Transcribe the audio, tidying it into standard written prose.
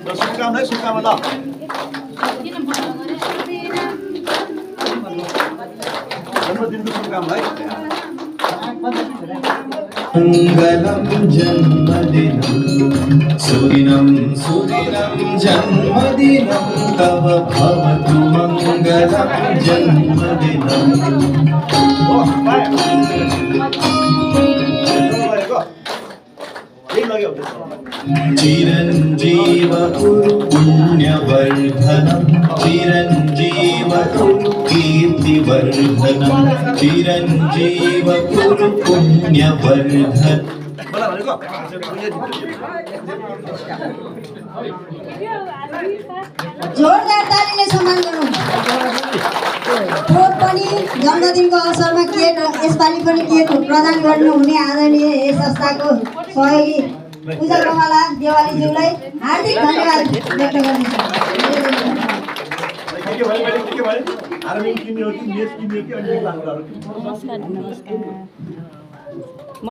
शुभकामना है शुभकामना जन्मदिनको शुभकामना है मङ्गलं जन्मदिनं सुदिनं सुदिनं जन्मदिनं तव भवतु मङ्गलं जन्मदिनं चिरञ्जीव कुरु पुण्यवर्धनं चिरञ्जीव कुरु कीर्तिवर्धनं चिरञ्जीव कुरु पुण्यवर्धनं जोरदार तालीले सम्मान गरौँ कोट पनि जन्मदिनको अवसरमा केक यसपालि पनि केक प्रदान गर्नुहुने आदरणीय यस संस्थाको सहयोगी पूजा कमला देवालीज्यूलाई हार्दिक धन्यवाद व्यक्त गर्दछु नमस्कार